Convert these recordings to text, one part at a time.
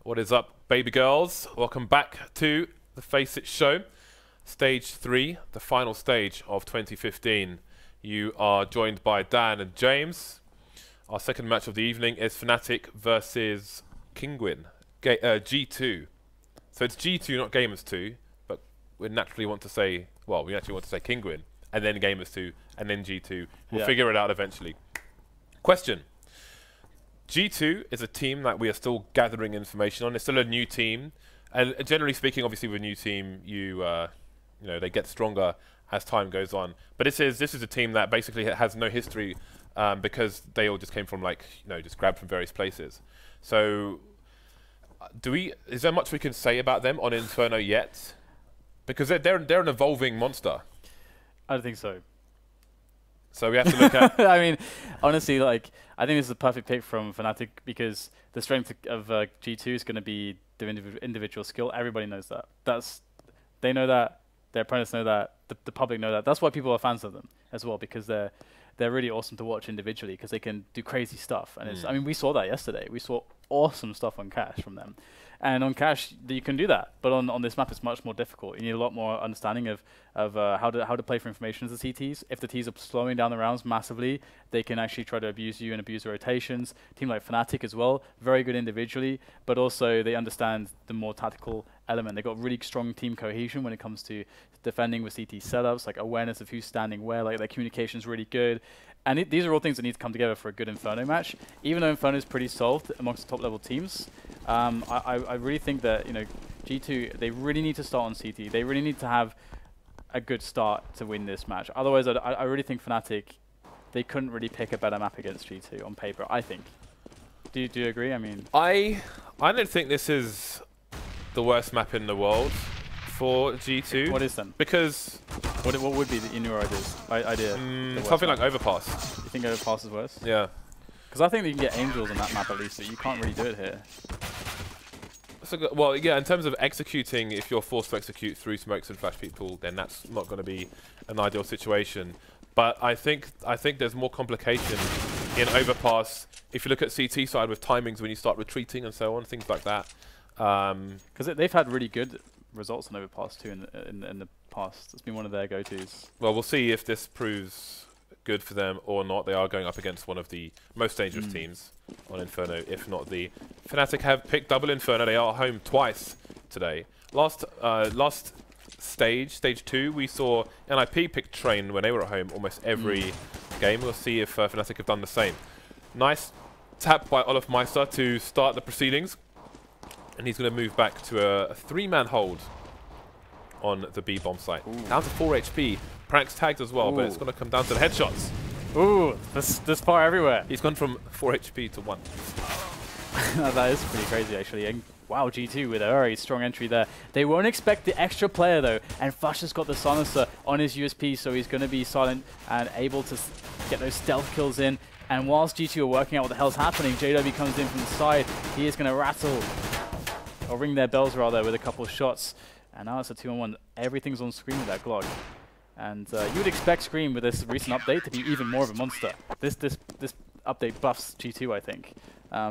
What is up, baby girls? Welcome back to the FACEIT show. Stage 3, the final stage of 2015. You are joined by Dan and James. Our second match of the evening is Fnatic versus Kinguin, G2. So it's G2, not Gamers 2, but we naturally want to say, well, we actually want to say Kinguin, and then Gamers 2, and then G2. We'll figure it out eventually. Question. G2 is a team that we are still gathering information on. It's still a new team, and generally speaking, obviously with a new team, you know, they get stronger as time goes on. But this is a team that basically has no history because they all just came from, like, you know, just grabbed from various places. So, is there much we can say about them on Inferno yet? Because they're an evolving monster. I don't think so. So we have to look at... I mean, honestly, like, I think this is a perfect pick from Fnatic because the strength of G2 is going to be their individual skill. Everybody knows that. They know that. Their opponents know that. The public know that. That's why people are fans of them as well, because they're really awesome to watch individually because they can do crazy stuff. And it's, I mean, we saw that yesterday. We saw awesome stuff on Cash from them. And on Cash, you can do that. But on this map, it's much more difficult. You need a lot more understanding of how to play for information as the CTs. If the Ts are slowing down the rounds massively, they can actually try to abuse you and abuse the rotations. Team like Fnatic as well, very good individually, but also they understand the more tactical element. They've got really strong team cohesion when it comes to defending with CT setups, like awareness of who's standing where, like their communication's really good. And these are all things that need to come together for a good Inferno match. Even though Inferno is pretty solved amongst the top level teams, I really think that, you know, G2, they really need to start on CT. They really need to have a good start to win this match. Otherwise, I really think Fnatic, they couldn't really pick a better map against G2 on paper, I think. Do you agree? I mean, I don't think this is the worst map in the world for G2. What is then? Because what would be in your idea? Something like Overpass. You think Overpass is worse? Yeah. Because I think that you can get Angels on that map at least, but you can't really do it here. So, well, yeah, in terms of executing, if you're forced to execute through smokes and flash people, then that's not going to be an ideal situation. But I think there's more complication in Overpass if you look at CT side with timings when you start retreating and so on, things like that. Because they've had really good results on Overpass too in the past. It's been one of their go-tos. Well, we'll see if this proves good for them or not. They are going up against one of the most dangerous teams on Inferno, if not the... Fnatic have picked double Inferno. They are home twice today. Last stage 2, we saw NIP pick Train when they were at home almost every game. We'll see if Fnatic have done the same. Nice tap by olofmeister to start the proceedings. And he's going to move back to a 3-man hold on the B bomb site. Down to 4 HP. pronax tagged as well, but it's going to come down to the headshots. Ooh, this far everywhere. He's gone from 4 HP to 1. That is pretty crazy, actually. And wow, G2 with a very strong entry there. They won't expect the extra player, though. And flusha's got the silencer on his USP, so he's going to be silent and able to get those stealth kills in. And whilst G2 are working out what the hell's happening, JW comes in from the side. He is going to rattle, or ring their bells rather, with a couple of shots. And now it's a 2-on-1. Everything's on screen with that Glock. And you would expect Scream with this recent update to be even more of a monster. This update buffs G2, I think,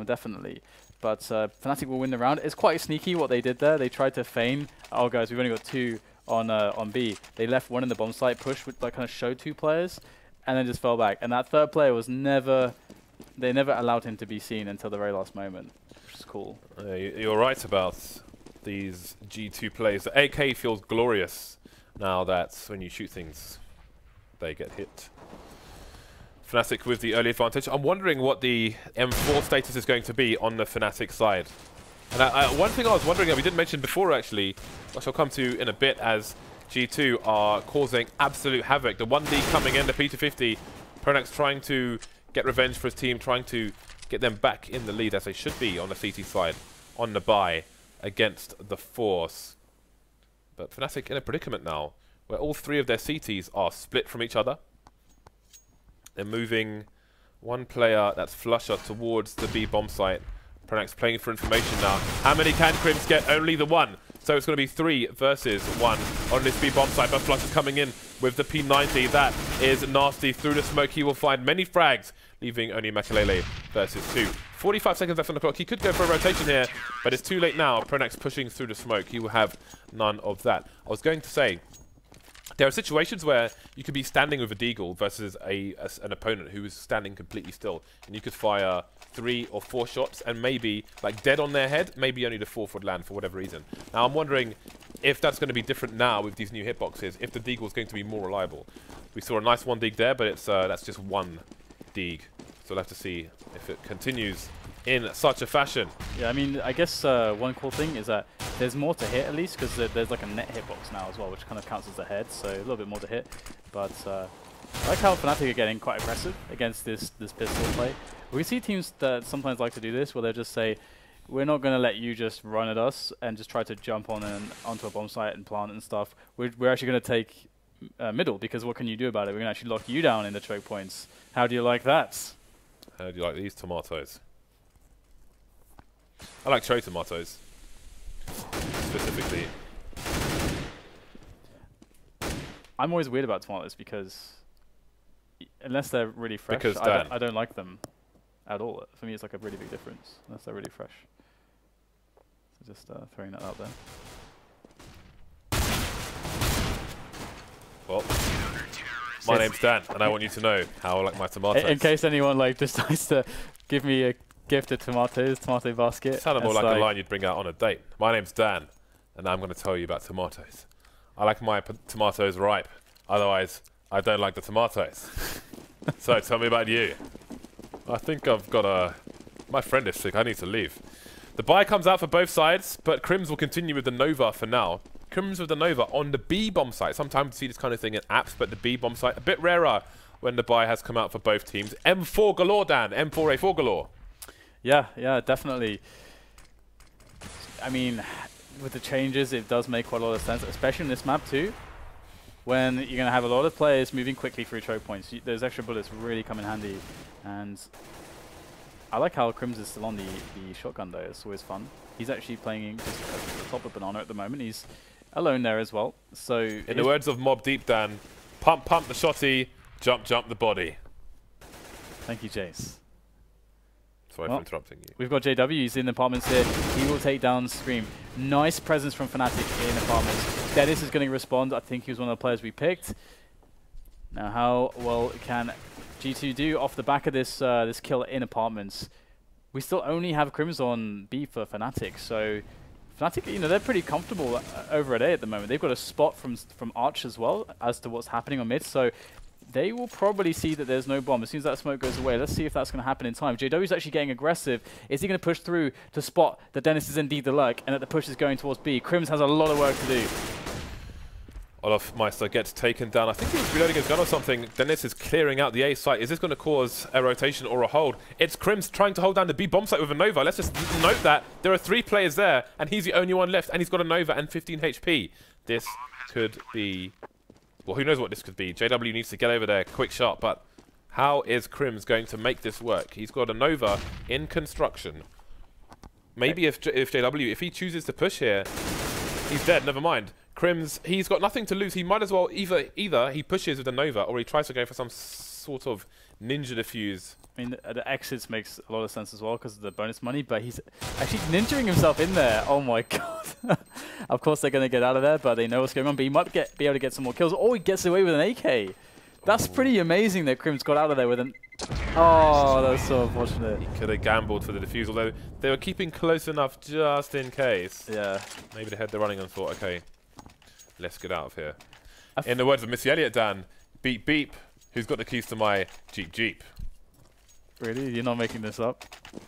definitely. But Fnatic will win the round. It's quite sneaky what they did there. They tried to feign. Oh, guys, we've only got 2 on B. They left 1 in the bomb site push, with like kind of showed 2 players, and then just fell back. And that third player was never. They never allowed him to be seen until the very last moment, which is cool. You're right about these G2 players. The AK feels glorious now that when you shoot things, they get hit. Fnatic with the early advantage. I'm wondering what the M4 status is going to be on the Fnatic side. And one thing I was wondering, we didn't mention before actually, which I'll come to in a bit, as G2 are causing absolute havoc. The 1D coming in, the P250. pronax trying to get revenge for his team, trying to get them back in the lead as they should be on the CT side, on the buy against the Force. But Fnatic in a predicament now, where all 3 of their CTs are split from each other. They're moving one player, that's flusha, towards the B bomb site. pronax playing for information now. How many can KRIMZ get? Only the 1. So it's going to be 3 versus 1 on this B bomb site. But flusha's coming in with the P90. That is nasty. Through the smoke, he will find many frags, leaving only Maikelele versus 2. 45 seconds left on the clock. He could go for a rotation here, but it's too late now. pronax pushing through the smoke. He will have none of that. I was going to say, there are situations where you could be standing with a deagle versus an opponent who is standing completely still, and you could fire 3 or 4 shots and maybe, like, dead on their head, maybe only the 4th would land for whatever reason. Now, I'm wondering if that's going to be different now with these new hitboxes, if the deagle is going to be more reliable. We saw a nice 1 deag there, but it's that's just 1 deag. So we'll have to see if it continues in such a fashion. Yeah, I mean, I guess one cool thing is that there's more to hit at least, because there's like a net hitbox now as well, which kind of counts as the head, so a little bit more to hit. But I like how Fnatic are getting quite aggressive against this pistol play. We see teams that sometimes like to do this, where they'll just say, we're not going to let you just run at us and just try to jump on onto a bomb site and plant and stuff. We're actually going to take middle, because what can you do about it? We're going to actually lock you down in the choke points. How do you like that? How do you like these tomatoes? I like cherry tomatoes, specifically. I'm always weird about tomatoes because unless they're really fresh, I don't like them at all. For me, it's like a really big difference unless they're really fresh. So just throwing that out there. Well, my name's Dan, and I want you to know how I like my tomatoes. In case anyone like decides to give me a gift of tomatoes, tomato basket. Sounded more like a line you'd bring out on a date. My name's Dan, and I'm going to tell you about tomatoes. I like my tomatoes ripe. Otherwise, I don't like the tomatoes. So tell me about you. I think I've got a... My friend is sick. I need to leave. The buy comes out for both sides, but KRIMZ will continue with the Nova for now. KRIMZ with the Nova on the B bomb site. Sometimes you see this kind of thing in apps, but the B bomb site a bit rarer when the buy has come out for both teams. M4 galore, Dan. M4A4 galore. Yeah, yeah, definitely. I mean, with the changes, it does make quite a lot of sense, especially in this map too, when you're going to have a lot of players moving quickly through choke points. Those extra bullets really come in handy. And I like how KRIMZ is still on the shotgun though. It's always fun. He's actually playing just at the top of Banana at the moment. He's alone there as well. So in the words of Mob Deep, Dan, pump the shotty, jump the body. Thank you, Jace. Sorry for interrupting you. We've got JW, he's in the apartments here. He will take down Scream. Nice presence from Fnatic in apartments. Dennis is going to respond. I think he was one of the players we picked. Now, how well can G2 do off the back of this this kill in apartments? We still only have KRIMZ on B for Fnatic, so Fnatic, you know, they're pretty comfortable over at A at the moment. They've got a spot from Arch as well as to what's happening on mid, so they will probably see that there's no bomb. As soon as that smoke goes away, let's see if that's going to happen in time. JW's actually getting aggressive. Is he going to push through to spot that Dennis is indeed the lurk and that the push is going towards B? KRIMZ has a lot of work to do. Olofmeister gets taken down. I think he was reloading his gun or something. Dennis is clearing out the A site. Is this going to cause a rotation or a hold? It's KRIMZ trying to hold down the B bomb site with a Nova. Let's just note that there are 3 players there, and he's the only one left, and he's got a Nova and 15 HP. This could be... Well, who knows what this could be. JW needs to get over there quick shot, but how is KRIMZ going to make this work? He's got a Nova in construction. Maybe if JW, if he chooses to push here, he's dead, never mind. KRIMZ, he's got nothing to lose. He might as well either he pushes with the Nova or he tries to go for some sort of ninja defuse. I mean, the exits makes a lot of sense as well because of the bonus money, but he's actually ninjaing himself in there. Oh my god. Of course they're going to get out of there, but they know what's going on. But he might be able to get some more kills. Or he gets away with an AK. That's pretty amazing that KRIMZ got out of there with an... Oh, that was so unfortunate. He could have gambled for the defuse, although they were keeping close enough just in case. Yeah. Maybe they had the running and thought, okay, let's get out of here. In the words of Missy Elliott, Dan, beep beep, who's got the keys to my Jeep? Really? You're not making this up?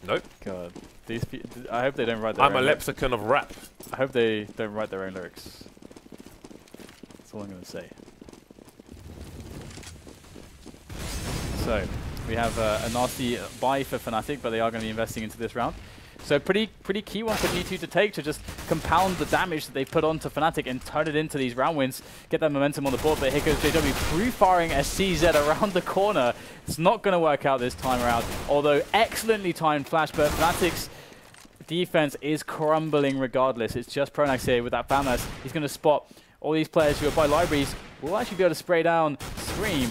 Nope. God. These I hope they don't write their own I'm a lexicon of rap. I hope they don't write their own lyrics. That's all I'm going to say. So, we have a nasty buy for Fnatic, but they are going to be investing into this round. So pretty key one for G2 to take, to just compound the damage that they put onto Fnatic and turn it into these round wins, get that momentum on the board. But here goes JW pre-firing a CZ around the corner. It's not going to work out this time around, although excellently timed flash, but Fnatic's defense is crumbling regardless. It's just pronax here with that FAMAS. He's going to spot all these players who are by libraries. Will actually be able to spray down Scream.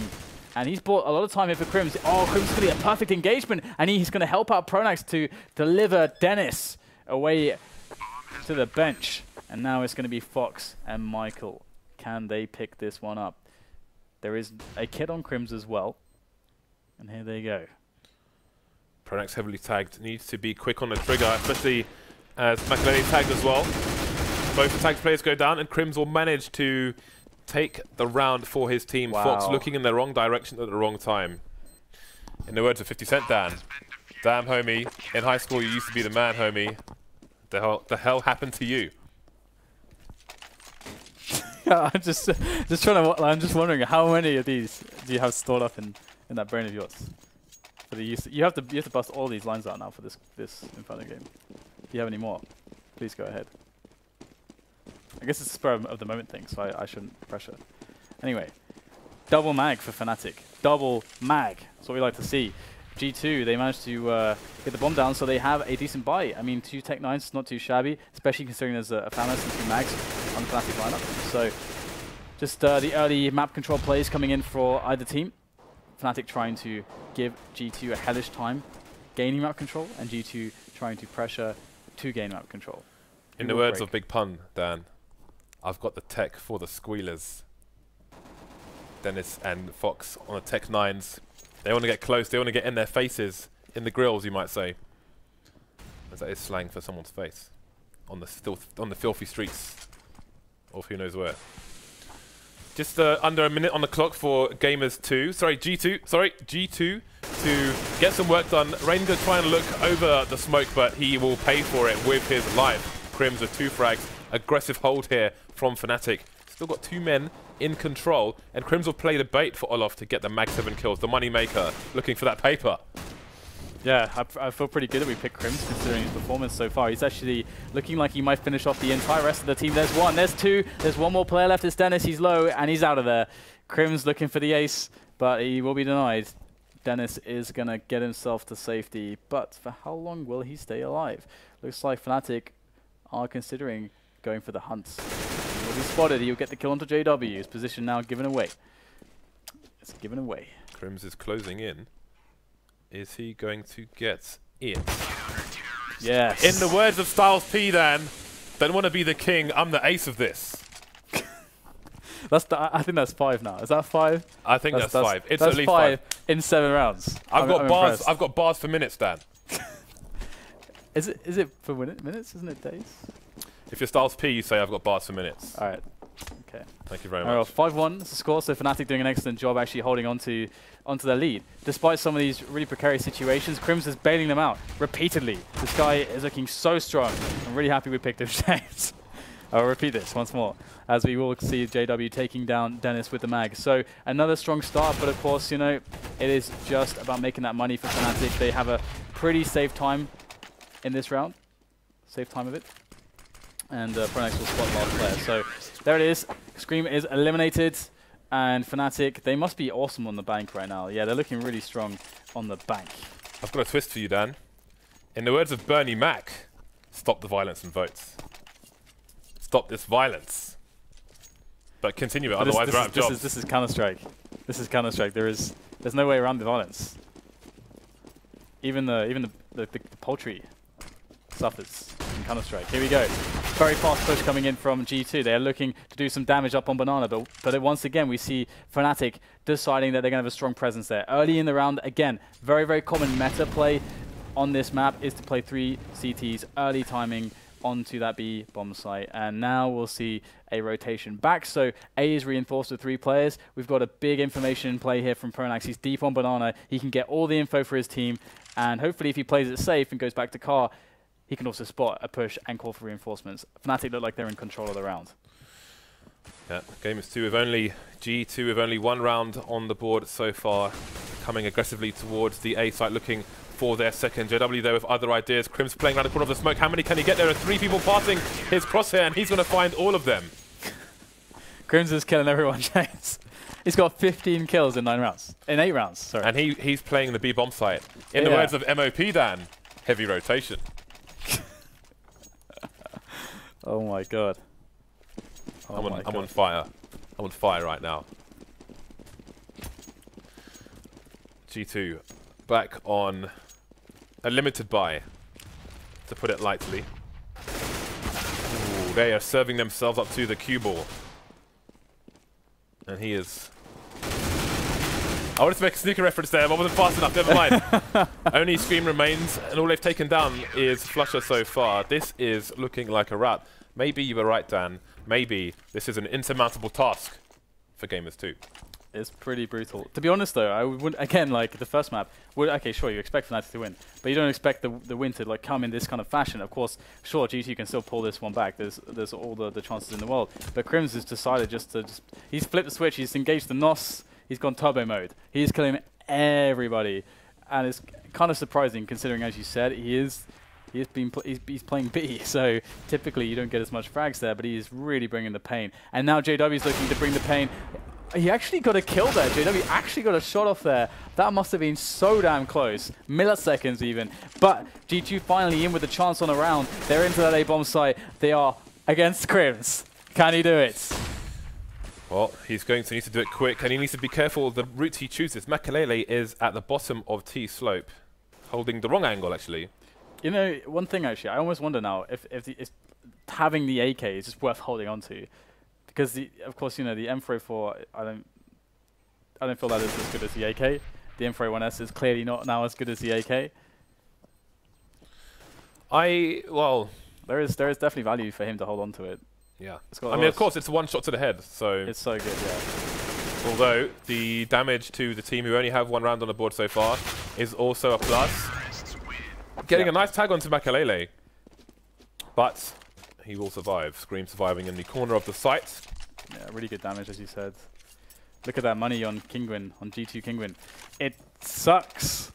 And he's bought a lot of time here for KRIMZ. Oh, KRIMZ is going to get perfect engagement, and he's going to help out pronax to deliver Dennis away to the bench. And now it's going to be Fox and Mikail. Can they pick this one up? There is a kid on KRIMZ as well. And here they go. pronax heavily tagged. Needs to be quick on the trigger, especially as Maikelele tagged as well. Both the tagged players go down, and KRIMZ will manage to take the round for his team. Wow. Fox looking in the wrong direction at the wrong time. In the words of 50 Cent, Dan. Damn, homie. In high school, you used to be the man, homie. The hell happened to you? Yeah, I'm just trying to. I'm just wondering how many of these do you have stored up in that brain of yours? For the use, you have to bust all these lines out now for this Inferno game. If you have any more, please go ahead. I guess it's a spur of the moment thing, so I shouldn't pressure. Anyway, double mag for Fnatic. Double mag. That's what we like to see. G2, they managed to get the bomb down, so they have a decent buy. I mean, 2 Tech 9s, not too shabby, especially considering there's a Thanos and 2 mags on the Fnatic lineup. So, just the early map control plays coming in for either team. Fnatic trying to give G2 a hellish time gaining map control, and G2 trying to pressure to gain map control. In the words of Big Pun, Dan, I've got the tech for the squealers. Dennis and Fox on the Tech 9s. They want to get close, they want to get in their faces, in the grills, you might say. As that is slang for someone's face. On the filthy streets. Or who knows where. Just under a minute on the clock for G2 to get some work done. Ranger trying to look over the smoke, but he will pay for it with his life. KRIMZ with 2 frags. Aggressive hold here from Fnatic. Still got 2 men in control, and KRIMZ will play the bait for Olof to get the mag 7 kills, the money maker, looking for that paper. Yeah, I feel pretty good that we picked KRIMZ considering his performance so far. He's actually looking like he might finish off the entire rest of the team. There's 1, there's 2, there's 1 more player left. It's Dennis, he's low, and he's out of there. KRIMZ looking for the ace, but he will be denied. Dennis is going to get himself to safety, but for how long will he stay alive? Looks like Fnatic are considering going for the hunt. He will be spotted, he'll get the kill onto JW. His position now given away. It's given away. KRIMZ is closing in. Is he going to get it? Yes. In the words of Styles P, Dan, don't want to be the king, I'm the ace of this. I think that's 5 now. Is that 5? I think that's 5. It's that's at least 5 in 7 rounds. I've got bars for minutes, Dan. Is it for minutes? Isn't it days? If you're Styles P, you say I've got bars for minutes. All right. Okay. Thank you very much. 5-1 is the score, so Fnatic doing an excellent job actually holding onto their lead. Despite some of these really precarious situations, KRIMZ is bailing them out repeatedly. This guy is looking so strong. I'm really happy we picked him, James. I'll repeat this once more, as we will see JW taking down Dennis with the mag. So another strong start, but of course, you know, it is just about making that money for Fnatic. They have a pretty safe time in this round. Safe time of it. And pronax will spot last player. So there it is. Scream is eliminated. And Fnatic, they must be awesome on the bank right now. Yeah, they're looking really strong on the bank. I've got a twist for you, Dan. In the words of Bernie Mac, stop the violence and votes. Stop this violence. But continue it, otherwise we're out of jobs. This is Counter-Strike. This is Counter-Strike. There's no way around the violence. Even the poultry suffers in Counter-Strike. Here we go. Very fast push coming in from G2. They are looking to do some damage up on Banana, but once again we see Fnatic deciding that they're going to have a strong presence there. Early in the round, again, very, very common meta play on this map is to play 3 CTs, early timing onto that B bomb site. And now we'll see a rotation back. So A is reinforced with 3 players. We've got a big information play here from pronax. He's deep on Banana. He can get all the info for his team. And hopefully if he plays it safe and goes back to car, he can also spot a push and call for reinforcements. Fnatic look like they're in control of the round. Yeah, game is 2 with only G2 with only 1 round on the board so far. Coming aggressively towards the A site, looking for their second. JW there with other ideas. KRIMZ playing around the corner of the smoke. How many can he get? There are 3 people passing his crosshair, and he's going to find all of them. KRIMZ is killing everyone, James. He's got 15 kills in 9 rounds. In 8 rounds, sorry. And he's playing the B bomb site. In the words of MOP, Dan, heavy rotation. Oh my god. I'm on fire. I'm on fire right now. G2 back on a limited buy, to put it lightly. Ooh, they are serving themselves up to the cue ball. And he is... I wanted to make a sneaker reference there, but I wasn't fast enough, never mind. Only Scream remains, and all they've taken down is flusha so far. This is looking like a wrap. Maybe you were right, Dan. Maybe this is an insurmountable task for Gamers 2. It's pretty brutal. To be honest, though, I would again, like the first map. Okay, sure, you expect Fnatic to win, but you don't expect the win to like come in this kind of fashion. Of course, sure, G2 can still pull this one back. There's all the chances in the world. But KRIMZ has decided he's flipped the switch. He's engaged the NOS. He's gone turbo mode. He's killing everybody, and it's kind of surprising considering, as you said, he's playing B. So typically you don't get as much frags there, but he is really bringing the pain. And now JW's looking to bring the pain. He actually got a kill there. JW actually got a shot off there. That must have been so damn close. Milliseconds even. But G2 finally in with a chance on a round. They're into that A-bomb site. They are against KRIMZ. Can he do it? Well, he's going to need to do it quick, and he needs to be careful of the route he chooses. Maikelele is at the bottom of T slope, holding the wrong angle, actually. You know, one thing, actually, I almost wonder now if having the AK is just worth holding on to. Because, of course, you know, the M4A4, I don't feel that is as good as the AK. The M4A1S is clearly not now as good as the AK. Well... There is definitely value for him to hold on to it. Yeah. I mean, of course, it's one shot to the head, so... It's so good, yeah. Although, the damage to the team who only have one round on the board so far is also a plus. Getting a nice tag onto Maikelele. But he will survive. Scream surviving in the corner of the site. Yeah, really good damage, as you said. Look at that money on Kinguin, on G2.Kinguin. It sucks.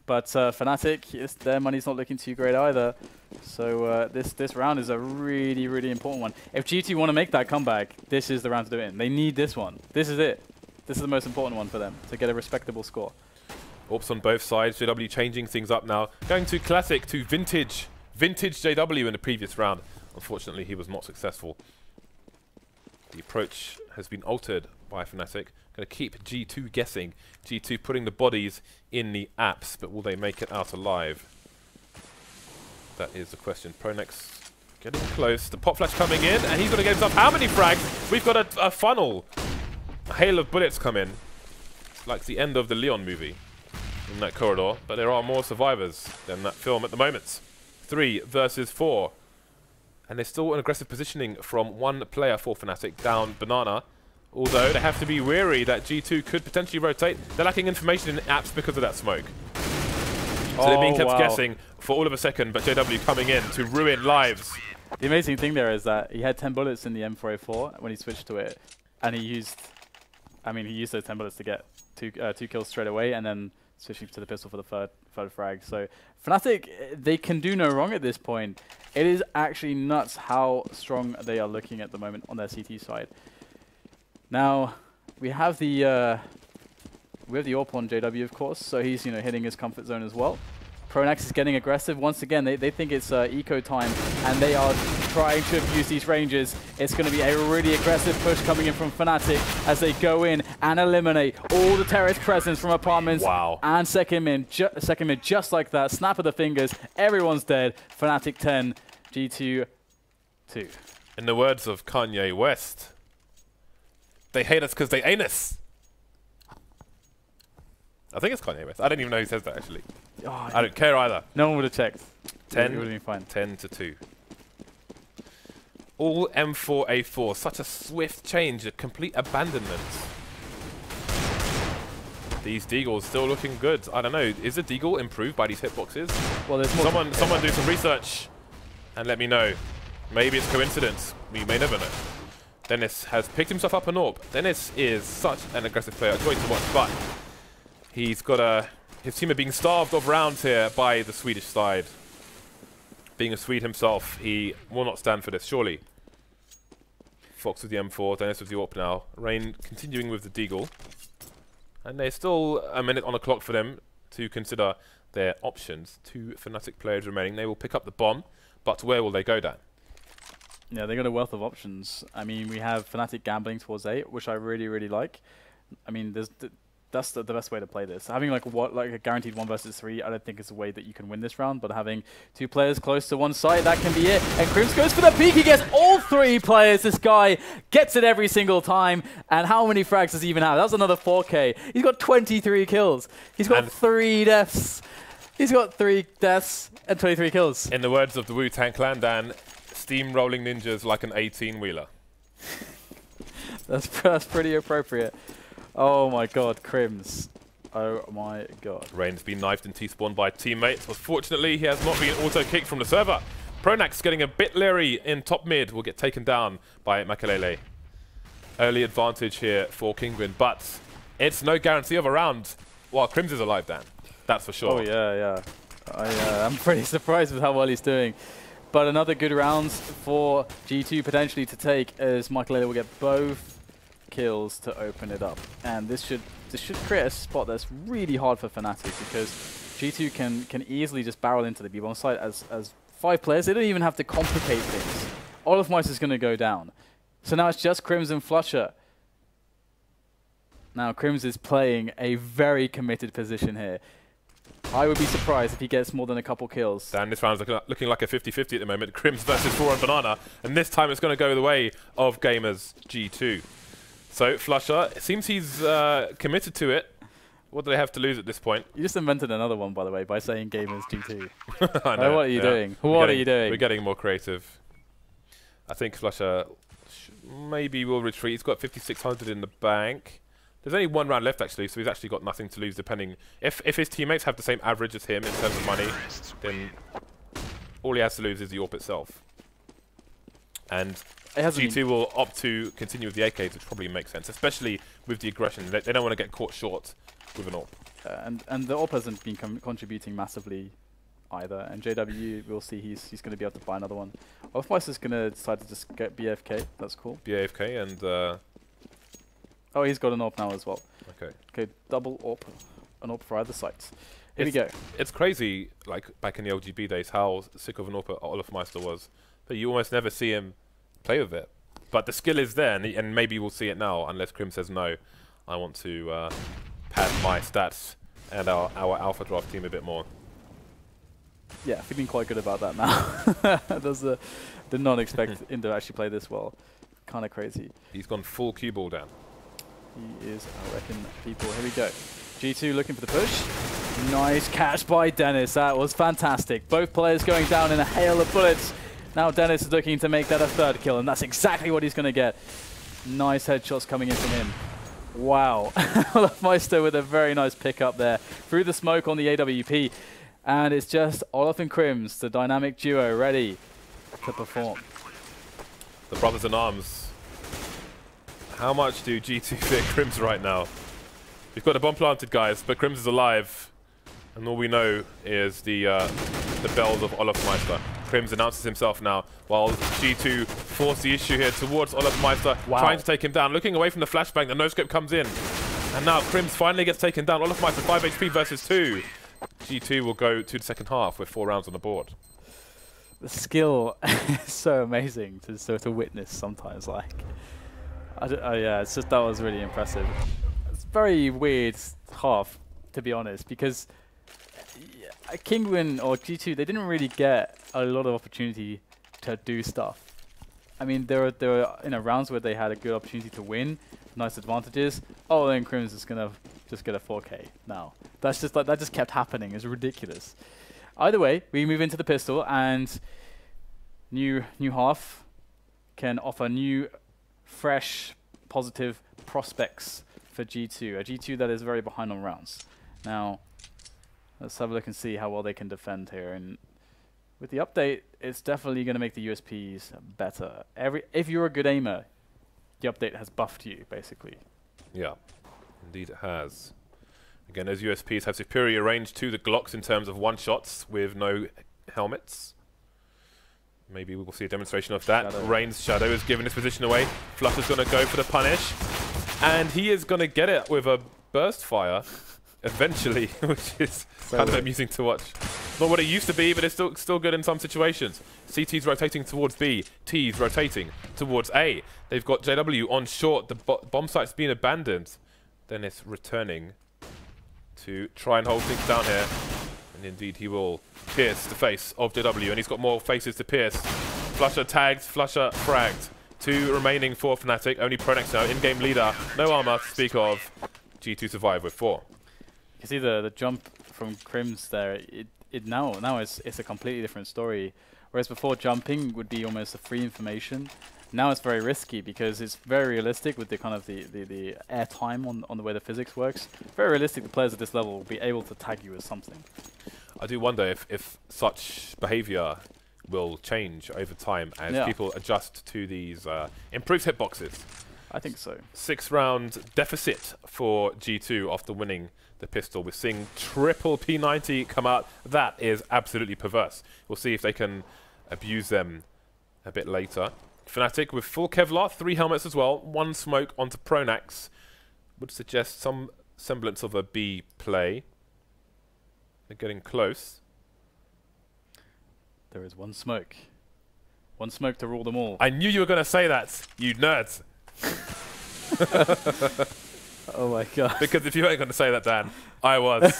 But Fnatic, their money's not looking too great either. So this round is a really, really important one. If G2 want to make that comeback, this is the round to do it in. They need this one. This is it. This is the most important one for them, to get a respectable score. Ops on both sides. JW changing things up now. Going to classic, to vintage JW in the previous round. Unfortunately, he was not successful. The approach has been altered by Fnatic. Going to keep G2 guessing. G2 putting the bodies in the apps, but will they make it out alive? That is the question. pronax getting close. The pop flash coming in, and he's going to get himself how many frags? We've got a funnel. A hail of bullets come in. It's like the end of the Leon movie in that corridor, but there are more survivors than that film at the moment. 3 versus 4. And there's still an aggressive positioning from one player for Fnatic down Banana. Although they have to be wary that G2 could potentially rotate. They're lacking information in the apps because of that smoke. So they're being kept guessing for all of a second, but JW coming in to ruin lives. The amazing thing there is that he had 10 bullets in the M4A4 when he switched to it, and he used those 10 bullets to get two kills straight away, and then switching to the pistol for the third frag. So Fnatic, they can do no wrong at this point. It is actually nuts how strong they are looking at the moment on their CT side. Now we have the AWP on JW, of course, so he's hitting his comfort zone as well. pronax is getting aggressive once again. They think it's eco time, and they are trying to abuse these ranges. It's going to be a really aggressive push coming in from Fnatic as they go in and eliminate all the terrorist presence from apartments. Wow. And second mid just like that. Snap of the fingers. Everyone's dead. Fnatic 10, G2 2. In the words of Kanye West, they hate us because they ain't us. I think it's Kanye West. I don't even know who says that, actually. Oh, I don't care either. No one would have checked. 10, it would have been fine. 10 to 2. All M4A4. Such a swift change, a complete abandonment. These deagles still looking good. I don't know. Is the deagle improved by these hitboxes? Well, there's more. Someone do some research and let me know. Maybe it's coincidence. We may never know. Dennis has picked himself up an AWP. Dennis is such an aggressive player. Joy to watch, but he's got his team are being starved of rounds here by the Swedish side. Being a Swede himself, he will not stand for this, surely. Fox with the M4, Dennis with the AWP now. Rain continuing with the deagle. And there's still a minute on the clock for them to consider their options. 2 Fnatic players remaining. They will pick up the bomb, but where will they go, Dan? Yeah, they got a wealth of options. I mean, we have Fnatic gambling towards A, which I really, really like. I mean, that's the best way to play this. Having like a guaranteed 1 versus 3, I don't think is the way that you can win this round. But having 2 players close to one site, that can be it. And KRIMZ goes for the peek. He gets all 3 players. This guy gets it every single time. And how many frags does he even have? That was another 4K. He's got 23 kills. He's got 3 deaths. He's got 3 deaths and 23 kills. In the words of the Wu-Tang Clan, Dan, steamrolling ninjas like an 18-wheeler. That's pretty appropriate. Oh my god, KRIMZ. Oh my god. Rain's been knifed in T-spawn by teammates, but fortunately he has not been auto-kicked from the server. pronax getting a bit leery in top mid, will get taken down by Maikelele. Early advantage here for Kinguin, but it's no guarantee of a round while KRIMZ is alive, Dan. That's for sure. Oh yeah. I'm pretty surprised with how well he's doing. But another good round for G2 potentially to take, as Maikelele will get both kills to open it up. And this should create a spot that's really hard for Fnatic, because G2 can easily just barrel into the B-bomb site as 5 players. They don't even have to complicate things. olofmeister is going to go down. So now it's just KRIMZ and flusha. Now KRIMZ is playing a very committed position here. I would be surprised if he gets more than a couple kills. Dan, this round's looking like a 50-50 at the moment. KRIMZ versus 4 on Banana, and this time it's going to go the way of gamers G2. So flusha, it seems he's committed to it. What do they have to lose at this point? You just invented another one, by the way, by saying gamers G2. I know. What are you doing? What are you doing? We're getting more creative. I think flusha maybe will retreat. He's got 5,600 in the bank. There's only 1 round left, actually, so he's actually got nothing to lose, depending... If his teammates have the same average as him in terms of money, then all he has to lose is the AWP itself. And G2 will opt to continue with the AKs, which probably makes sense, especially with the aggression. They don't want to get caught short with an AWP. And the AWP hasn't been contributing massively either. And JW, we'll see he's going to be able to buy another one. olofmeister is going to decide to just get BFK. That's cool. BFK and... oh, he's got an AWP now as well. Okay. Okay, double AWP. An AWP for either sites. Here we go. It's crazy, like back in the LGB days, how sick of an AWP olofmeister was. But you almost never see him play with it. But the skill is there, and maybe we'll see it now, unless KRIMZ says no. I want to pad my stats and our alpha draft team a bit more. Yeah, feeling quite good about that now. Did not expect him to actually play this well. Kind of crazy. He's gone full cue ball down. He is, I reckon, people. Here we go. G2 looking for the push. Nice catch by Dennis. That was fantastic. Both players going down in a hail of bullets. Now Dennis is looking to make that a 3rd kill, and that's exactly what he's going to get. Nice headshots coming in from him. Wow. olofmeister with a very nice pick up there. Through the smoke on the AWP. And it's just Olof and KRIMZ, the dynamic duo, ready to perform. The brothers in arms. How much do G2 fear KRIMZ right now? We've got a bomb planted, guys, but KRIMZ is alive. And all we know is the bells of olofmeister. KRIMZ announces himself now, while G2 force the issue here towards olofmeister, trying to take him down. Looking away from the flashbang, the no-scope comes in. And now KRIMZ finally gets taken down. olofmeister 5 HP versus 2. G2 will go to the 2nd half with 4 rounds on the board. The skill is so amazing to witness sometimes. Like, yeah, it's just that was really impressive. It's very weird half, to be honest, because Kinguin or G2, they didn't really get a lot of opportunity to do stuff. I mean, there were rounds where they had a good opportunity to win, nice advantages. Oh, then KRIMZ is gonna just get a 4K now. That's just like that just kept happening. It's ridiculous. Either way, we move into the pistol, and new half can offer new, fresh, positive prospects for G2. A G2 that is very behind on rounds. Now, let's have a look and see how well they can defend here. And with the update, it's definitely going to make the USPs better. If you're a good aimer, the update has buffed you, basically. Yeah, indeed it has. Again, those USPs have superior range to the Glocks in terms of one-shots with no helmets. Maybe we will see a demonstration of that. Rain's Shadow is giving his position away. flusha's going to go for the punish. And he is going to get it with a burst fire eventually, which is kind of amusing to watch. Not what it used to be, but it's still good in some situations. CT's rotating towards B. T's rotating towards A. They've got JW on short. The bomb site's been abandoned. Dennis returning to try and hold things down here. And indeed he will pierce the face of JW, and he's got more faces to pierce. flusha tagged, flusha fragged. 2 remaining for Fnatic, only pronax now, in-game leader, no armor to speak of. G2 survive with 4. You can see the jump from KRIMZ there, now it's a completely different story. Whereas before, jumping would be almost a free information. Now it's very risky because it's very realistic with the kind of the air time on the way the physics works. Very realistic, the players at this level will be able to tag you as something. I do wonder if such behavior will change over time as people adjust to these improved hitboxes. I think so. 6-round deficit for G2 after winning the pistol. We're seeing triple P90 come out. That is absolutely perverse. We'll see if they can abuse them a bit later. Fnatic with full Kevlar, 3 helmets as well, 1 smoke onto pronax. Would suggest some semblance of a B play. They're getting close. There is 1 smoke. 1 smoke to rule them all. I knew you were going to say that, you nerds. Oh my god. Because if you weren't going to say that, Dan, I was.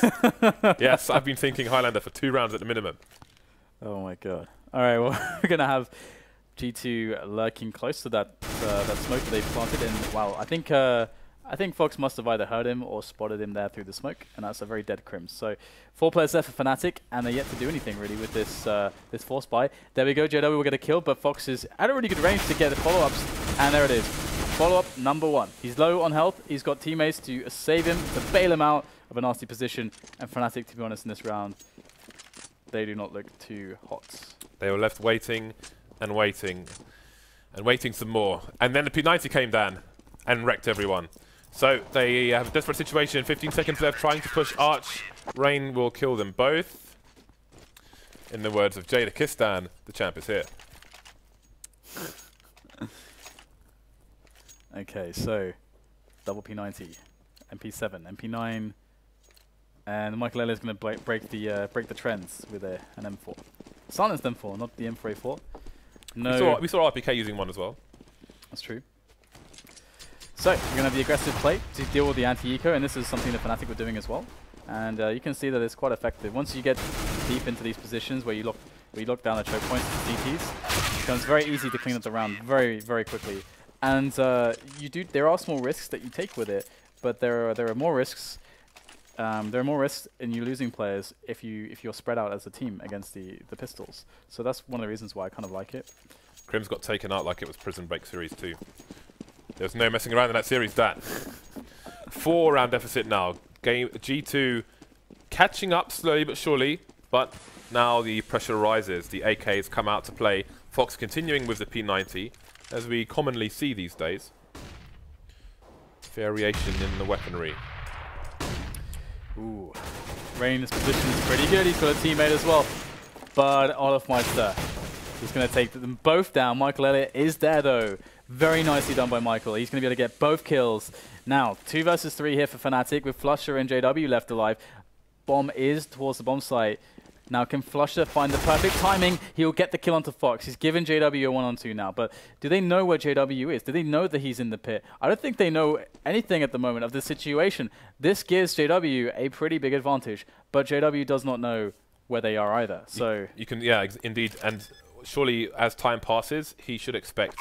Yes, I've been thinking Highlander for 2 rounds at the minimum. Oh my god. Alright, well, we're going to have G2 lurking close to that that smoke that they planted in. Wow, I think Fox must have either heard him or spotted him there through the smoke, and that's a very dead KRIMZ. So 4 players there for Fnatic, and they're yet to do anything really with this this force buy. There we go, JW will get a kill, but Fox is at a really good range to get the follow-ups, and there it is. Follow-up number 1. He's low on health, he's got teammates to save him, to bail him out of a nasty position, and Fnatic, to be honest, in this round, they do not look too hot. They were left waiting and waiting and waiting some more. And then the P90 came down and wrecked everyone. So they have a desperate situation, 15 seconds left, trying to push Arch. Rain will kill them both. In the words of Jesper, the champ is here. Okay, so double P90, MP7, MP9, and Maikelele is going to break the trends with an M4. Silenced M4, not the M4A4. No, we saw RPK using one as well. That's true. So, we're going to have the aggressive play to deal with the anti-eco, and this is something that Fnatic were doing as well. And you can see that it's quite effective. Once you get deep into these positions where you lock down the choke points with CTs, it becomes very easy to clean up the round very, very quickly. And there are small risks that you take with it, but there are more risks. There are more risks in you losing players if you're spread out as a team against the pistols. So that's one of the reasons why I kind of like it. KRIMZ got taken out like it was Prison Break Series 2. There's no messing around in that series, Dan. 4-round deficit now. G2 catching up slowly but surely, but now the pressure rises. The AKs come out to play. Fox continuing with the P90, as we commonly see these days. Variation in the weaponry. Ooh. Rain's position is pretty good. He's got a teammate as well. But olofmeister, he's going to take them both down. Maikelele is there though. Very nicely done by Mikail. He's going to be able to get both kills. Now, 2 versus 3 here for Fnatic with flusha and JW left alive. Bomb is towards the bomb site. Now, can flusha find the perfect timing? He'll get the kill onto Fox. He's given JW a 1-on-2 now. But do they know where JW is? Do they know that he's in the pit? I don't think they know anything at the moment of the situation. This gives JW a pretty big advantage. But JW does not know where they are either. So you can, yeah, indeed. And surely, as time passes, he should expect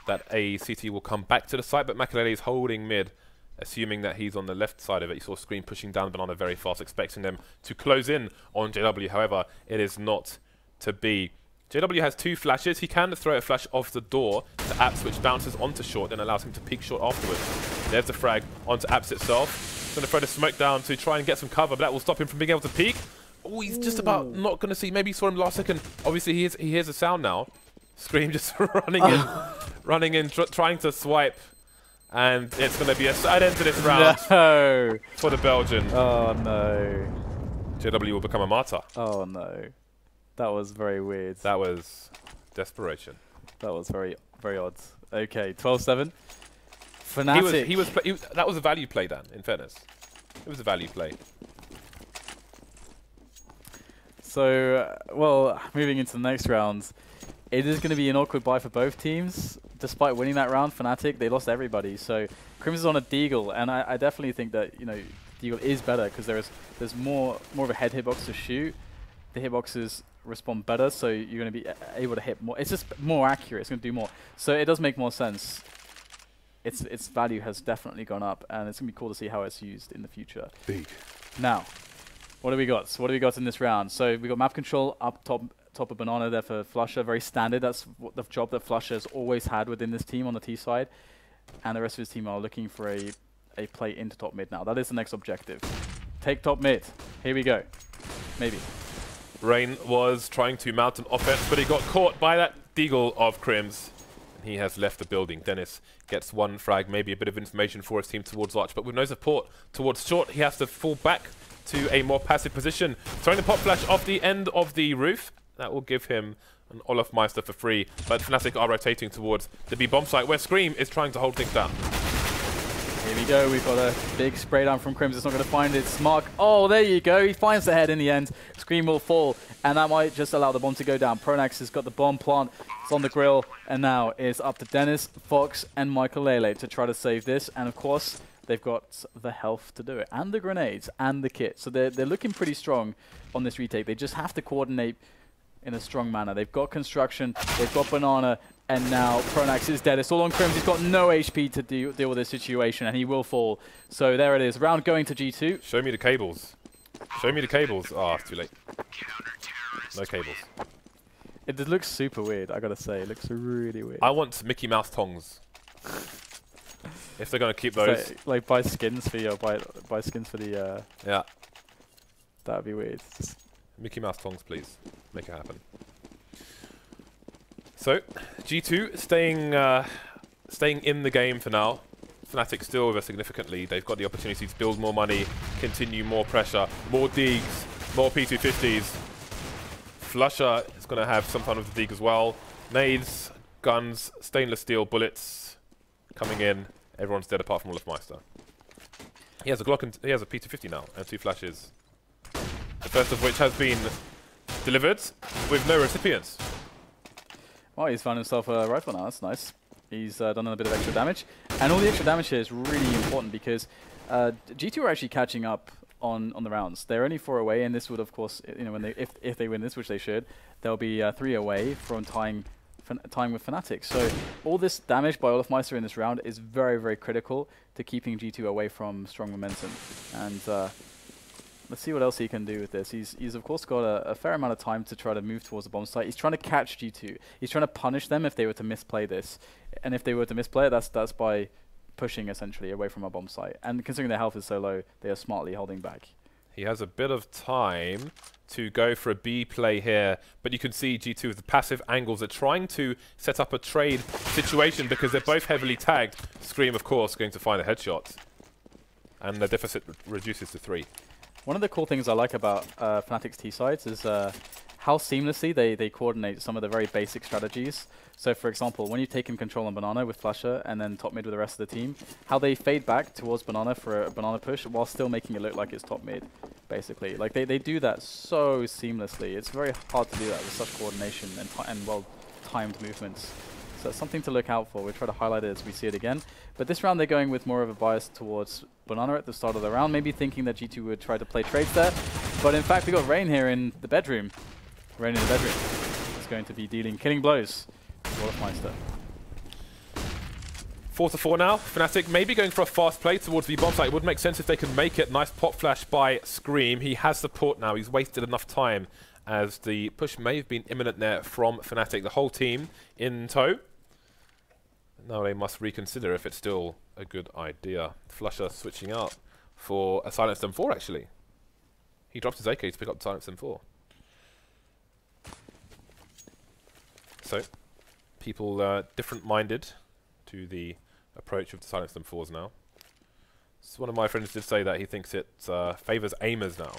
that a CT will come back to the site, but Maikelele is holding mid, assuming that he's on the left side of it. You saw Scream pushing down Banana very fast, expecting them to close in on JW. However, it is not to be. JW has 2 flashes. He can throw a flash off the door to Apps, which bounces onto short and allows him to peek short afterwards. There's the frag onto Apps itself. Going to throw the smoke down to try and get some cover, but that will stop him from being able to peek. Oh, he's just about not going to see. Maybe he saw him last second. Obviously, he hears a sound now. Scream just running in, trying to swipe. And it's going to be a sad end to this round for the Belgian. Oh, no. JW will become a martyr. Oh, no. That was very weird. That was desperation. That was very, very odd. Okay, 12-7. Fnatic. That was a value play, Dan, in fairness. It was a value play. So, well, moving into the next round, it is going to be an awkward buy for both teams. Despite winning that round, Fnatic, they lost everybody. So KRIMZ is on a Deagle, and I definitely think that, you know, Deagle is better because there's more of a head hitbox to shoot. The hitboxes respond better, so you're going to be able to hit more. It's just more accurate. It's going to do more. So it does make more sense. Its value has definitely gone up, and it's going to be cool to see how it's used in the future. Big. Now, what do we got? So what do we got in this round? So we got map control up top of Banana there for flusha, very standard. That's what the job that flusha has always had within this team on the T side, and the rest of his team are looking for a play into top mid now. That is the next objective. Take top mid. Here we go. Maybe. Rain was trying to mount an offense, but he got caught by that Deagle of KRIMZ. And he has left the building. Dennis gets one frag, maybe a bit of information for his team towards Arch, but with no support towards short, he has to fall back to a more passive position. Throwing the pop flash off the end of the roof. That will give him an olofmeister for free, but Fnatic are rotating towards the B bomb site where Scream is trying to hold things down. Here we go, we've got a big spray down from KRIMZ. It's not going to find its mark. Oh, there you go. He finds the head in the end. Scream will fall, and that might just allow the bomb to go down. pronax has got the bomb plant. It's on the grill, and now it's up to Dennis, Fox, and Maikelele to try to save this. And of course, they've got the health to do it, and the grenades, and the kit. So they're looking pretty strong on this retake. They just have to coordinate in a strong manner. They've got construction, they've got Banana, and now pronax is dead. It's all on KRIMZ. He's got no HP to deal with this situation, and he will fall. So there it is. Round going to G2. Show me the cables. Show me the cables. Ah, it's too late. No cables. It looks super weird, I gotta say. It looks really weird. I want Mickey Mouse tongs. If they're going to keep those. So, like, buy skins for you, buy skins for the... Yeah. That would be weird. Mickey Mouse tongs, please. Make it happen. So, G2 staying in the game for now. Fnatic still with a significant lead. They've got the opportunity to build more money, continue more pressure, more digs, more P250s. flusha is going to have some fun with the dig as well. Nades, guns, stainless steel bullets coming in. Everyone's dead apart from olofmeister. He has a Glock and he has a P250 now and 2 flashes. The first of which has been delivered with no recipients. Well, he's found himself a rifle now. That's nice. He's done a bit of extra damage. And all the extra damage here is really important because G2 are actually catching up on the rounds. They're only 4 away, and this would, of course, you know, when they if they win this, which they should, they'll be 3 away from tying with Fnatic. So all this damage by olofmeister in this round is very, very critical to keeping G2 away from strong momentum. And let's see what else he can do with this. He's of course got a fair amount of time to try to move towards the bomb site. He's trying to catch G2. He's trying to punish them if they were to misplay this. And if they were to misplay it, that's by pushing essentially away from a bomb site. And considering their health is so low, they are smartly holding back. He has a bit of time to go for a B play here, but you can see G2 with the passive angles are trying to set up a trade situation because they're both heavily tagged. Scream, of course, going to find a headshot. And the deficit reduces to 3. One of the cool things I like about Fnatic's T-sides is how seamlessly they coordinate some of the very basic strategies. So, for example, when you've taken control on Banana with flusha and then top mid with the rest of the team, how they fade back towards Banana for a Banana push while still making it look like it's top mid, basically. Like, they do that so seamlessly. It's very hard to do that with such coordination and well-timed movements. So that's something to look out for. We'll try to highlight it as we see it again. But this round they're going with more of a bias towards Banana at the start of the round, maybe thinking that G2 would try to play trades there. But in fact, we got Rain here in the bedroom. Rain in the bedroom is going to be dealing killing blows to olofmeister. 4-4 now. Fnatic maybe going for a fast play towards the bomb site. It would make sense if they could make it. Nice pop flash by Scream. He has support now. He's wasted enough time as the push may have been imminent there from Fnatic. The whole team in tow. Now they must reconsider if it's still a good idea. flusha switching out for a silenced M4 actually. He drops his AK to pick up the silenced M4. So, people different-minded to the approach of the silenced M4s now. So one of my friends did say that he thinks it favours aimers now,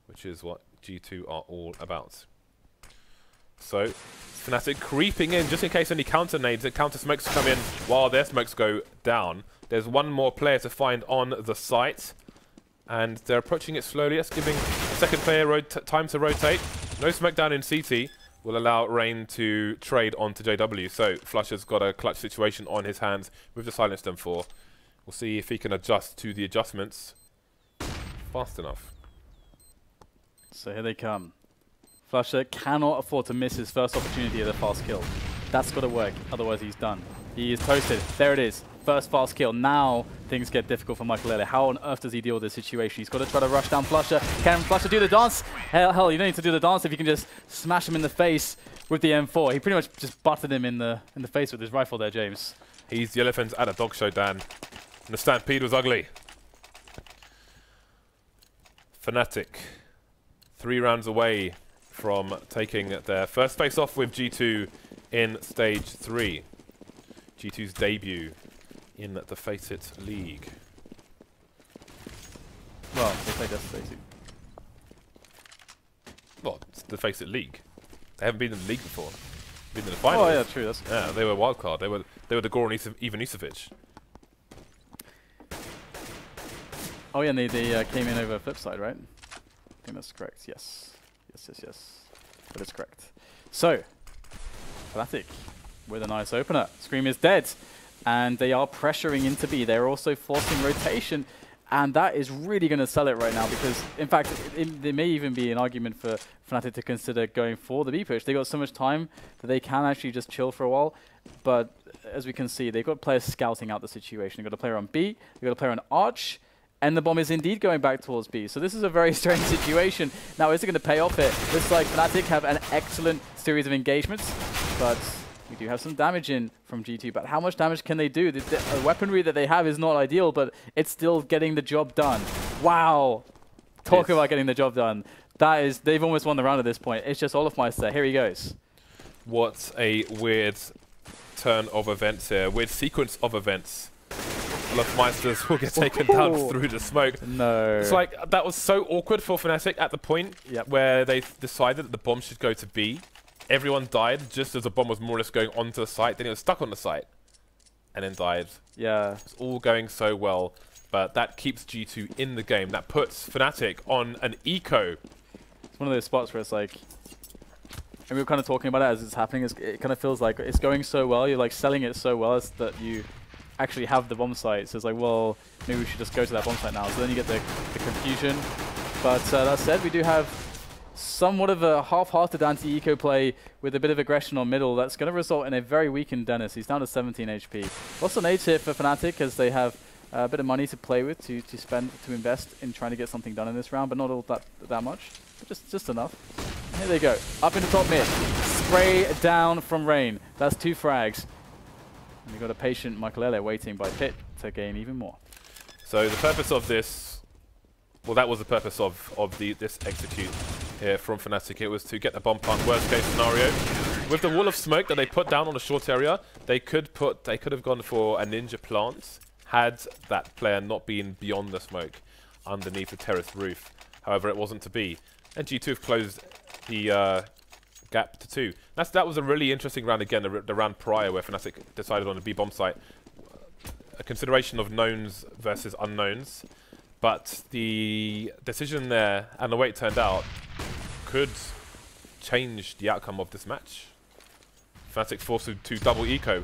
which is what G2 are all about. So, Fnatic creeping in just in case any counter nades and counter smokes come in while their smokes go down. There's one more player to find on the site, and they're approaching it slowly. That's giving the second player time to rotate. No smoke down in CT. will allow Rain to trade onto JW. So flusha's got a clutch situation on his hands with the silenced M4. We'll see if he can adjust to the adjustments fast enough. So here they come. flusha cannot afford to miss his first opportunity of the fast kill. That's got to work, otherwise he's done. He is toasted. There it is. First fast kill. Now things get difficult for Maikelele. How on earth does he deal with this situation? He's got to try to rush down flusha. Can flusha do the dance? Hell, you don't need to do the dance if you can just smash him in the face with the M4. He pretty much just butted him in the face with his rifle there, James. He's the elephant at a dog show, Dan. And the stampede was ugly. Fnatic, 3 rounds away from taking their first face off with G2 in Stage 3. G2's debut in the FACEIT League. Well, they played yesterday too. Well, it's the FACEIT League. They haven't been in the league before. Been in the finals. Oh yeah, true. That's yeah, they were wildcard. They were the Gore and Ivanisevic. Oh yeah, and they came in over flip side, right? I think that's correct. Yes. Yes. That is correct. So, Fnatic with a nice opener. Scream is dead. And they are pressuring into B. They're also forcing rotation. And that is really going to sell it right now because, in fact, there may even be an argument for Fnatic to consider going for the B push. They got so much time that they can actually just chill for a while. But as we can see, they've got players scouting out the situation. They've got a player on B. They've got a player on Arch. And the bomb is indeed going back towards B. So this is a very strange situation. Now, is it going to pay off it? Looks like Fnatic have an excellent series of engagements. But we do have some damage in from G2. But how much damage can they do? The weaponry that they have is not ideal, but it's still getting the job done. Wow. Talk about getting the job done. That is, they've almost won the round at this point. It's just olofmeister. Here he goes. What a weird turn of events here. Weird sequence of events. olofmeisters will get taken down through the smoke. No. It's like, that was so awkward for Fnatic at the point where they decided that the bomb should go to B. Everyone died just as the bomb was more or less going onto the site. Then it was stuck on the site and then died. Yeah. It's all going so well, but that keeps G2 in the game. That puts Fnatic on an eco. It's one of those spots where it's like, and we were kind of talking about it as it's happening, it kind of feels like it's going so well, you're like selling it so well as that you actually have the bomb site. So it's like, well, maybe we should just go to that bomb site now. So then you get the confusion. But that said, we do have somewhat of a half-hearted anti-eco play with a bit of aggression on middle. That's going to result in a very weakened Dennis. He's down to 17 HP. Lots of nades here for Fnatic as they have a bit of money to play with, to spend, to invest in trying to get something done in this round, but not all that much. But just enough. And here they go. Up into top mid. Spray down from Rain. That's 2 frags. And we've got a patient Maikelele waiting by pit to gain even more. So the purpose of this, well, that was the purpose of this execute here from Fnatic. It was to get the bomb plant. Worst case scenario, with the wall of smoke that they put down on a short area, they could have gone for a ninja plant had that player not been beyond the smoke underneath the terrace roof. However, it wasn't to be, and G2 have closed the gap to 2. That was a really interesting round again, the round prior where Fnatic decided on a B bomb site. A consideration of knowns versus unknowns, but the decision there and the way it turned out could change the outcome of this match. Fnatic forced to double eco.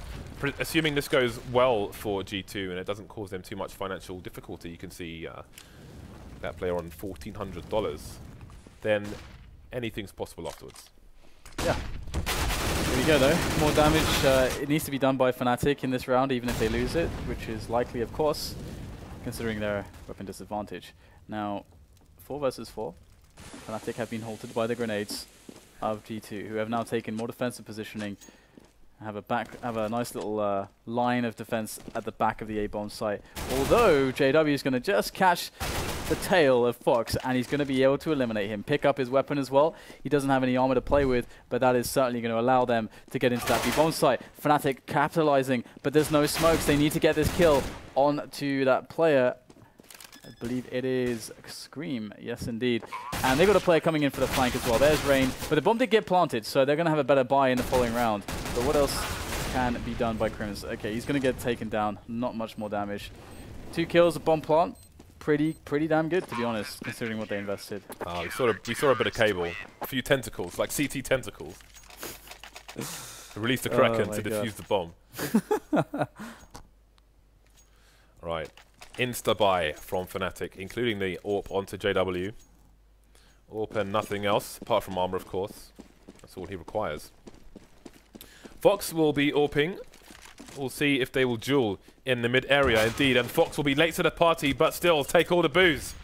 Assuming this goes well for G2 and it doesn't cause them too much financial difficulty, you can see that player on $1,400, then anything's possible afterwards. Yeah. Here we go though. More damage. It needs to be done by Fnatic in this round, even if they lose it, which is likely, of course, considering their weapon disadvantage. Now, 4 versus 4. Fnatic have been halted by the grenades of G2, who have now taken more defensive positioning. Have a nice little line of defense at the back of the A-bomb site. Although JW is going to just catch the tail of Fox, and he's going to be able to eliminate him. Pick up his weapon as well. He doesn't have any armor to play with, but that is certainly going to allow them to get into that B-bomb site. Fnatic capitalizing, but there's no smokes. They need to get this kill onto that player. I believe it is Scream. Yes, indeed. And they've got a player coming in for the flank as well. There's Rain. But the bomb did get planted, so they're going to have a better buy in the following round. But what else can be done by KRIMZ? Okay, he's going to get taken down. Not much more damage. 2 kills, a bomb plant. Pretty damn good, to be honest, considering what they invested. We saw a bit of cable. A few tentacles, like CT tentacles. Release the Kraken to God. defuse the bomb. Right. Insta-buy from Fnatic, including the AWP onto JW. AWP and nothing else, apart from armor, of course. That's all he requires. Fox will be AWPing. We'll see if they will duel in the mid area, indeed. And Fox will be late to the party, but still take all the booze.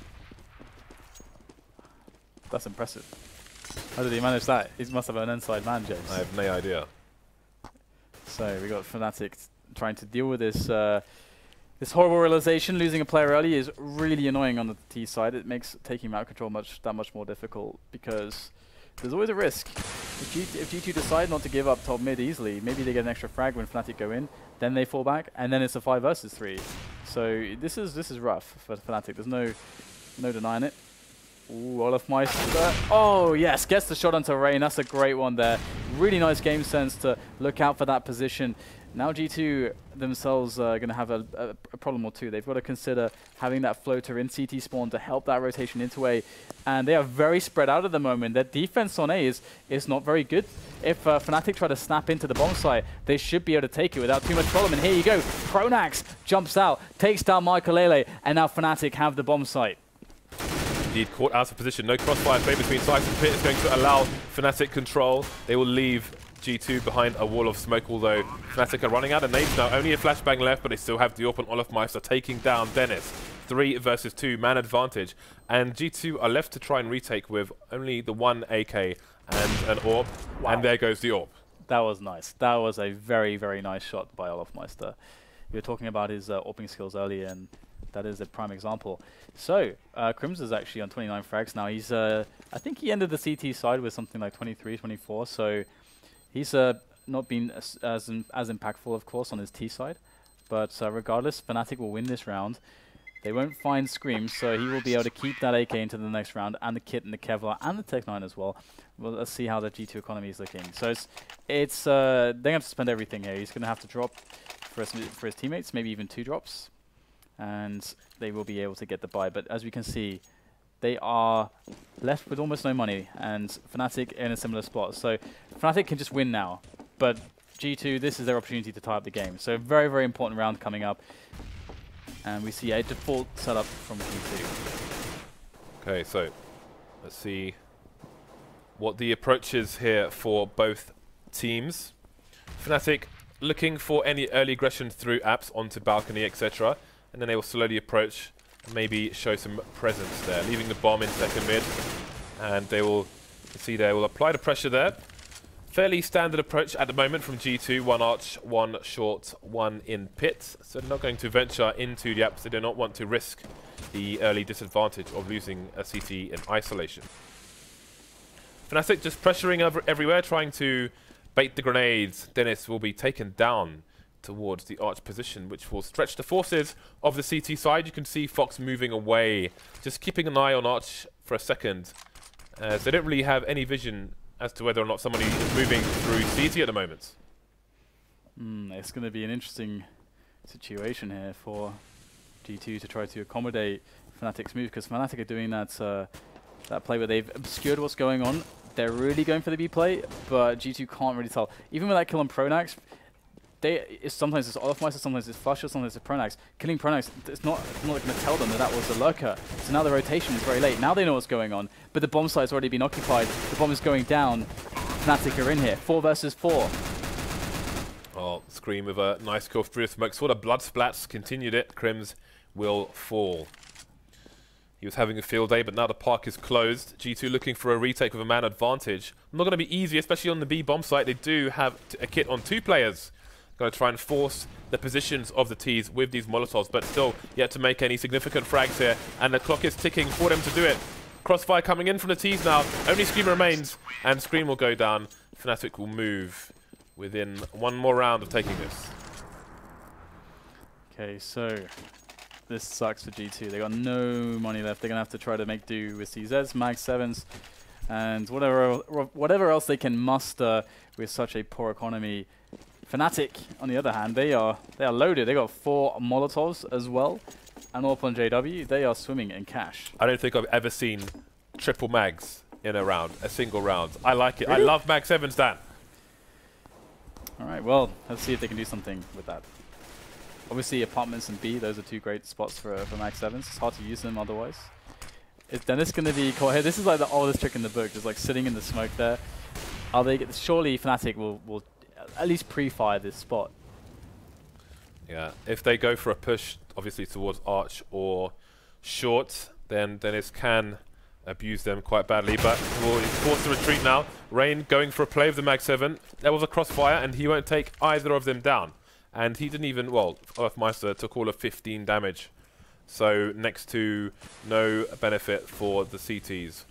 That's impressive. How did he manage that? He must have an inside man, James. I have no idea. So we got Fnatic trying to deal with this this horrible realization. Losing a player early is really annoying on the T side. It makes taking map control that much more difficult because there's always a risk. If G2 decide not to give up top mid easily, maybe they get an extra frag when Fnatic go in, then they fall back, and then it's a 5 versus 3. So this is rough for Fnatic. There's no denying it. Ooh, olofmeister. Oh, yes, gets the shot onto Rain. That's a great one there. Really nice game sense to look out for that position. Now G2 themselves are going to have a problem or two. They've got to consider having that floater in CT spawn to help that rotation into A. And they are very spread out at the moment. Their defense on A is not very good. If Fnatic try to snap into the bomb site, they should be able to take it without too much problem. And here you go. pronax jumps out, takes down Maikelele, and now Fnatic have the bomb site. Indeed, caught out of position. No crossfire play between sides and pit is going to allow Fnatic control. They will leave G2 behind a wall of smoke, although Fnatic are running out of nades now. Only a flashbang left, but they still have Diop and olofmeister taking down Dennis. 3 versus 2, man advantage. And G2 are left to try and retake with only the 1 AK and an AWP. Wow. And there goes the AWP. That was nice. That was a very, very nice shot by olofmeister. We were talking about his AWPing skills earlier, and that is a prime example. So, KRIMZ is actually on 29 frags now. He's, I think he ended the CT side with something like 23, 24, so he's not been as impactful, of course, on his T side. But regardless, Fnatic will win this round. They won't find Scream, so he will be able to keep that AK into the next round, and the Kit and the Kevlar and the Tech-9 as well. Well, let's see how the G2 economy is looking. So it's they're going to have to spend everything here. He's going to have to drop for his teammates, maybe even 2 drops. And they will be able to get the buy. But as we can see, they are left with almost no money, and Fnatic in a similar spot. So Fnatic can just win now, but G2, this is their opportunity to tie up the game. So a very, very important round coming up, and we see a default setup from G2. Okay, so let's see what the approach is here for both teams. Fnatic looking for any early aggression through apps onto balcony, etc. And then they will slowly approach and maybe show some presence there, leaving the bomb in second mid. And they will, see they will apply the pressure there. Fairly standard approach at the moment from G2. 1 arch, 1 short, 1 in pit. So they're not going to venture into the apps. They do not want to risk the early disadvantage of losing a CT in isolation. Fnatic just pressuring everywhere, trying to bait the grenades. Dennis will be taken down towards the arch position, which will stretch the forces of the CT side. You can see Fox moving away, just keeping an eye on arch for a second, as they don't really have any vision as to whether or not somebody is moving through CT at the moment. It's going to be an interesting situation here for G2 to try to accommodate Fnatic's move, because Fnatic are doing that that play where they've obscured what's going on. They're really going for the B play, but G2 can't really tell. Even with that kill on pronax, sometimes it's olofmeister, sometimes it's flusha, sometimes it's pronax. Killing pronax, it's not going to tell them that was a lurker. So now the rotation is very late. Now they know what's going on, but the bomb site's already been occupied. The bomb is going down. Fnatic are in here. 4 versus 4. Oh, Scream with a nice kill through the smoke. Saw the blood splats, continued it. KRIMZ will fall. He was having a field day, but now the park is closed. G2 looking for a retake with a man advantage. Not going to be easy, especially on the B bomb site. They do have a kit on 2 players. Going to try and force the positions of the Ts with these Molotovs, but still yet to make any significant frags here. And the clock is ticking for them to do it. Crossfire coming in from the Ts now. Only Scream remains, and Scream will go down. Fnatic will move within 1 more round of taking this. Okay, so this sucks for G2. They got no money left. They're going to have to try to make do with CZs, Mag 7s, and whatever else they can muster with such a poor economy. Fnatic, on the other hand, they are loaded. They got 4 Molotovs as well, and all on JW. They are swimming in cash. I don't think I've ever seen triple mags in a round, a single round. I like it. Really? I love Mag 7s, Dan. All right, well, let's see if they can do something with that. Obviously, apartments and B, those are two great spots for Max 7s. It's hard to use them otherwise. Then it's going to be cool. This is like the oldest trick in the book, just like sitting in the smoke there. Surely Fnatic will at least pre-fire this spot. Yeah, if they go for a push, obviously towards Arch or Short, then it can abuse them quite badly, but will force to retreat now. Rain going for a play of the Mag 7. There was a crossfire, and he won't take either of them down. And he didn't even, well, olofmeister took all of 15 damage. So next to no benefit for the CTs.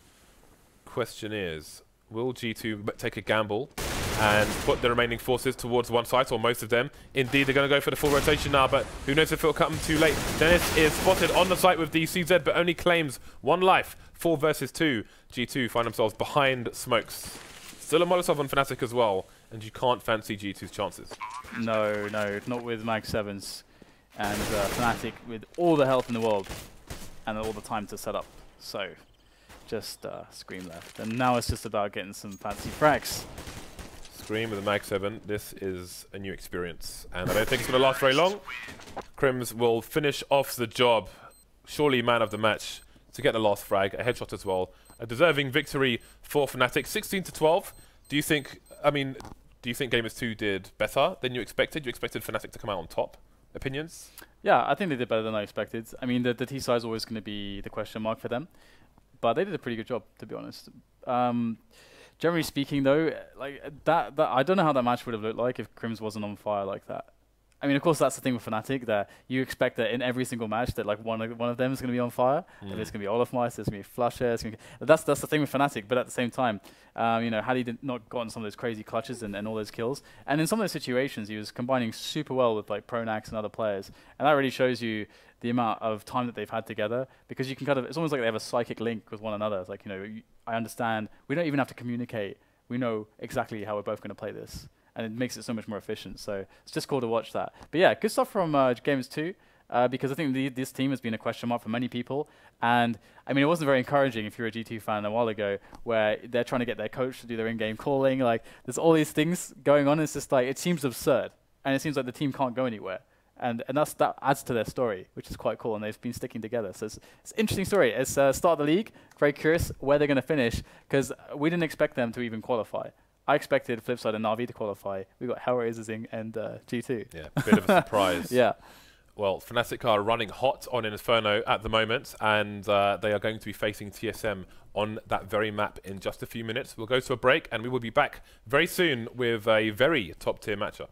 Question is, will G2 take a gamble and put the remaining forces towards one side, or most of them? Indeed, they're going to go for the full rotation now, but who knows if it'll come too late. Dennis is spotted on the site with DCZ, but only claims 1 life. 4 versus 2. G2 find themselves behind smokes. Still a Molotov on Fnatic as well, and you can't fancy G2's chances. No, not with Mag 7s. And Fnatic with all the health in the world and all the time to set up. So, just Scream left. And now it's just about getting some fancy frags. Scream with the Mag 7. This is a new experience, and I don't think it's going to last very long. KRIMZ will finish off the job. Surely man of the match to get the last frag, a headshot as well. A deserving victory for Fnatic, 16-12. Do you think Gamers 2 did better than you expected? You expected Fnatic to come out on top? Opinions? Yeah, I think they did better than I expected. I mean, the T side is always going to be the question mark for them, but they did a pretty good job, to be honest. Generally speaking, though, like that I don't know how that match would have looked like if KRIMZ wasn't on fire like that. I mean, of course, that's the thing with Fnatic, that you expect that in every single match that like one of them is going to be on fire. If it's going to be olofmeister, it's going to be flusha. That's the thing with Fnatic. But at the same time, you know, had he not gotten some of those crazy clutches and all those kills, and in some of those situations, he was combining super well with like pronax and other players, and that really shows you the amount of time that they've had together, because you can kind of, it's almost like they have a psychic link with one another. It's like, you know, I understand. We don't even have to communicate. We know exactly how we're both going to play this. And it makes it so much more efficient. So it's just cool to watch that. But yeah, good stuff from Gamers 2, because I think this team has been a question mark for many people. And I mean, it wasn't very encouraging if you're a G2 fan a while ago, where they're trying to get their coach to do their in-game calling. Like, there's all these things going on. It's just like, it seems absurd. And it seems like the team can't go anywhere. And that adds to their story, which is quite cool. And they've been sticking together. So it's an interesting story. It's start of the league. Very curious where they're going to finish, because we didn't expect them to even qualify. I expected Flipside and Na'Vi to qualify. We got HellRaisers and G2. Yeah, a bit of a surprise. Yeah. Well, Fnatic are running hot on Inferno at the moment, and they are going to be facing TSM on that very map in just a few minutes. We'll go to a break, and we will be back very soon with a very top-tier matchup.